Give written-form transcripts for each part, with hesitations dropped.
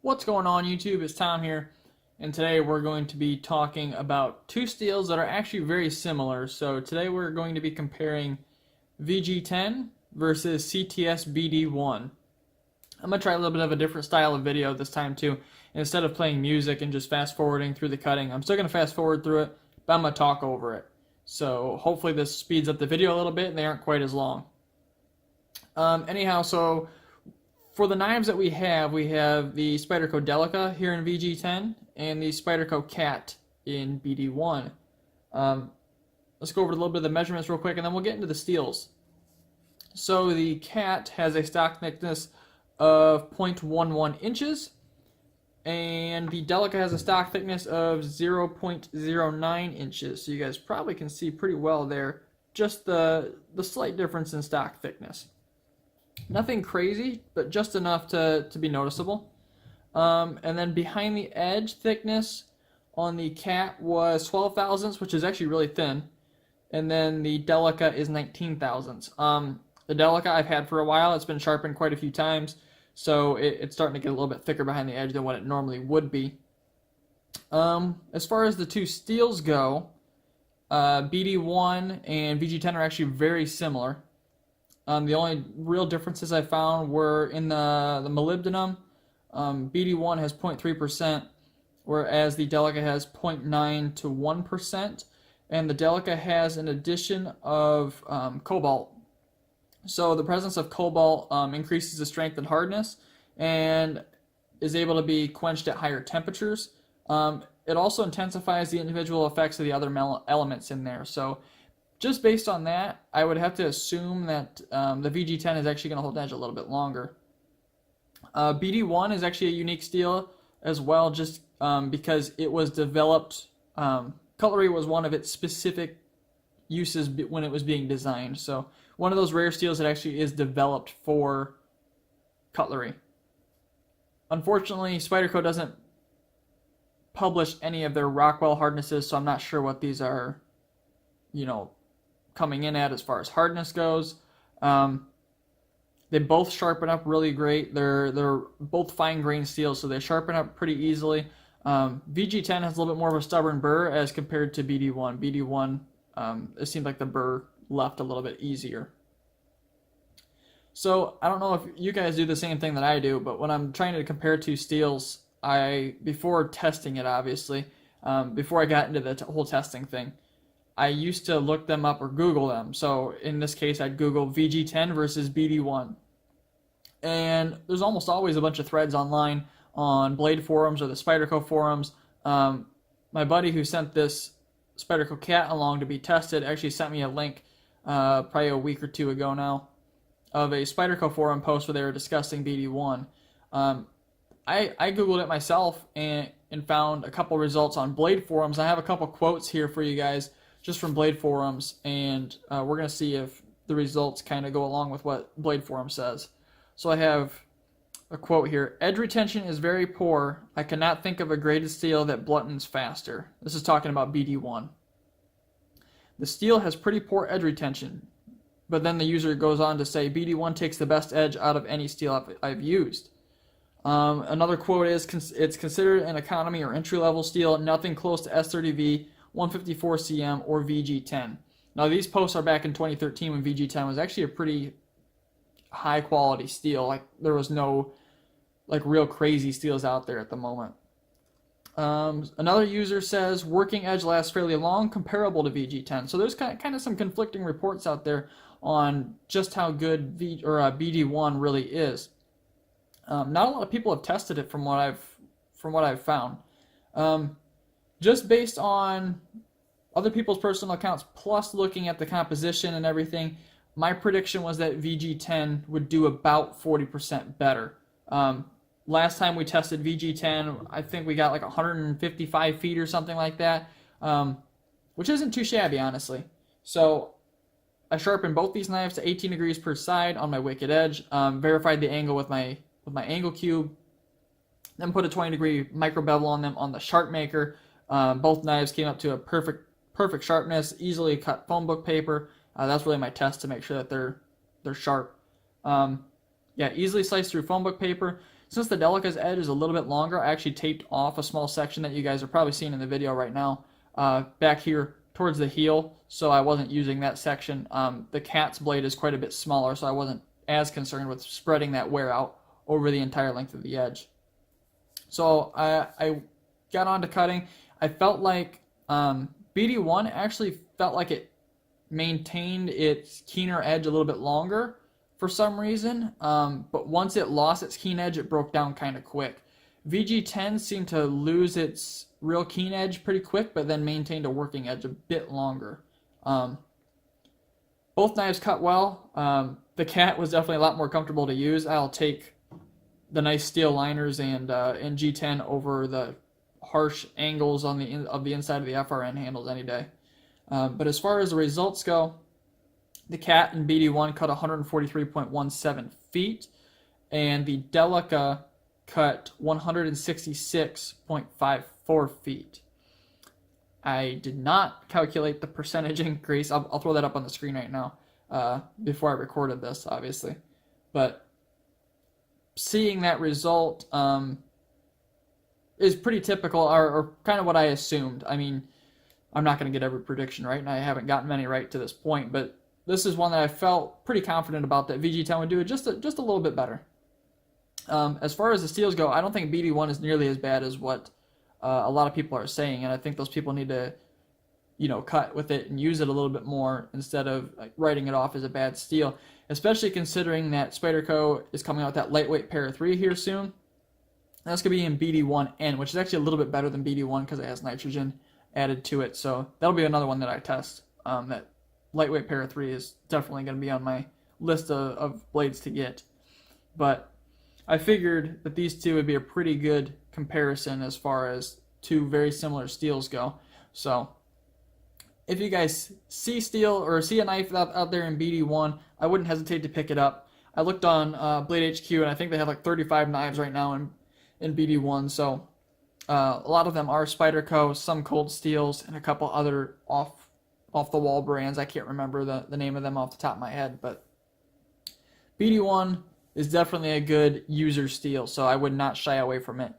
What's going on, YouTube? It's Tom here, and today we're going to be talking about two steels that are actually very similar. So today we're going to be comparing VG-10 versus CTS-BD1. I'm going to try a little bit of a different style of video this time too. Instead of playing music and just fast forwarding through the cutting, I'm still going to fast forward through it, but I'm going to talk over it. So hopefully this speeds up the video a little bit and they aren't quite as long. So for the knives that we have the Spyderco Delica here in VG-10 and the Spyderco Cat in BD1. Let's go over a little bit of the measurements real quick and then we'll get into the steels. So the Cat has a stock thickness of 0.11 inches and the Delica has a stock thickness of 0.09 inches. So you guys probably can see pretty well there just the slight difference in stock thickness. Nothing crazy, but just enough to be noticeable. And then behind the edge thickness on the Cat was 12 thousandths, which is actually really thin. And then the Delica is 19 thousandths. The Delica I've had for a while. It's been sharpened quite a few times. So it's starting to get a little bit thicker behind the edge than what it normally would be. As far as the two steels go, BD1 and VG-10 are actually very similar. The only real differences I found were in the molybdenum. BD1 has 0.3%, whereas the Delica has 0.9 to 1%, and the Delica has an addition of cobalt. So the presence of cobalt increases the strength and hardness, and is able to be quenched at higher temperatures. It also intensifies the individual effects of the other elements in there. So just based on that, I would have to assume that the VG-10 is actually going to hold edge a little bit longer. BD1 is actually a unique steel as well, just because it was developed. Cutlery was one of its specific uses when it was being designed. So one of those rare steels that actually is developed for cutlery. Unfortunately, Spyderco doesn't publish any of their Rockwell hardnesses, so I'm not sure what these are, coming in at as far as hardness goes. They both sharpen up really great. They're both fine grain steels, so they sharpen up pretty easily. VG-10 has a little bit more of a stubborn burr as compared to BD1. BD1, it seemed like the burr left a little bit easier. So I don't know if you guys do the same thing that I do, but when I'm trying to compare two steels, before testing it, obviously, before I got into the whole testing thing, I used to look them up or Google them. So in this case, I'd Google VG-10 versus BD1. And there's almost always a bunch of threads online on Blade forums or the Spyderco forums. My buddy who sent this Spyderco Cat along to be tested actually sent me a link probably a week or two ago now of a Spyderco forum post where they were discussing BD1. I Googled it myself and found a couple results on Blade forums. I have a couple quotes here for you guys just from Blade forums, and we're going to see if the results kind of go along with what Blade forum says. So I have a quote here. Edge retention is very poor. I cannot think of a graded steel that bluntens faster. This is talking about BD1. The steel has pretty poor edge retention, but then the user goes on to say BD1 takes the best edge out of any steel I've used. Another quote is, it's considered an economy or entry-level steel, nothing close to S30V, 154 cm, or VG-10. Now these posts are back in 2013 when VG-10 was actually a pretty high quality steel. Like there was no real crazy steels out there at the moment. Another user says working edge lasts fairly long, comparable to VG-10. So there's kind of some conflicting reports out there on just how good BD1 really is. Not a lot of people have tested it from what I've found. Just based on other people's personal accounts, plus looking at the composition and everything, my prediction was that VG-10 would do about 40% better. Last time we tested VG-10, I think we got like 155 feet or something like that, which isn't too shabby, honestly. So I sharpened both these knives to 18 degrees per side on my wicked edge, verified the angle with my angle cube, then put a 20-degree micro bevel on them on the sharp maker. Both knives came up to a perfect sharpness, easily cut phone book paper. That's really my test to make sure that they're sharp. Yeah, easily sliced through phone book paper. Since the Delica's edge is a little bit longer, I actually taped off a small section that you guys are probably seeing in the video right now, back here towards the heel, so I wasn't using that section. The Cat's blade is quite a bit smaller, so I wasn't as concerned with spreading that wear out over the entire length of the edge. So I got on to cutting. I felt like BD1 actually felt like it maintained its keener edge a little bit longer for some reason, but once it lost its keen edge, it broke down kind of quick. VG-10 seemed to lose its real keen edge pretty quick, but then maintained a working edge a bit longer. Both knives cut well. The Cat was definitely a lot more comfortable to use. I'll take the nice steel liners and G10 over the harsh angles on the inside of the FRN handles any day. But as far as the results go, the Cat and BD1 cut 143.17 feet, and the Delica cut 166.54 feet. I did not calculate the percentage increase. I'll throw that up on the screen right now before I recorded this, obviously. But seeing that result is pretty typical, or kind of what I assumed. I mean, I'm not going to get every prediction right, and I haven't gotten many right to this point, but this is one that I felt pretty confident about that VG-10 would do it just a little bit better. As far as the steels go, I don't think BD1 is nearly as bad as what a lot of people are saying, and I think those people need to, cut with it and use it a little bit more instead of writing it off as a bad steel, especially considering that Spyderco is coming out with that lightweight Para 3 here soon. And that's going to be in BD1N, which is actually a little bit better than BD1 because it has nitrogen added to it, so that'll be another one that I test. That lightweight Para 3 is definitely going to be on my list of blades to get. But I figured that these two would be a pretty good comparison as far as two very similar steels go. So if you guys see steel or see a knife out there in BD1, I wouldn't hesitate to pick it up. I looked on Blade HQ, and I think they have like 35 knives right now in BD1. So a lot of them are Spyderco, some Cold Steels, and a couple other off the wall brands. I can't remember the name of them off the top of my head, but BD1 is definitely a good user steel, so I would not shy away from it.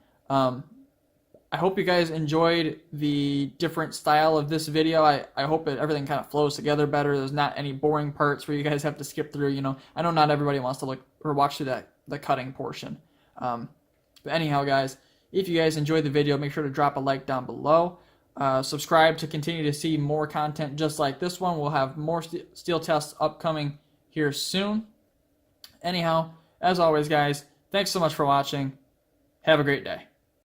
I hope you guys enjoyed the different style of this video. I hope that everything kind of flows together better. There's not any boring parts where you guys have to skip through. I know not everybody wants to look or watch through the cutting portion. But anyhow, guys, if you guys enjoyed the video, make sure to drop a like down below. Subscribe to continue to see more content just like this one. We'll have more steel tests upcoming here soon. Anyhow, as always, guys, thanks so much for watching. Have a great day.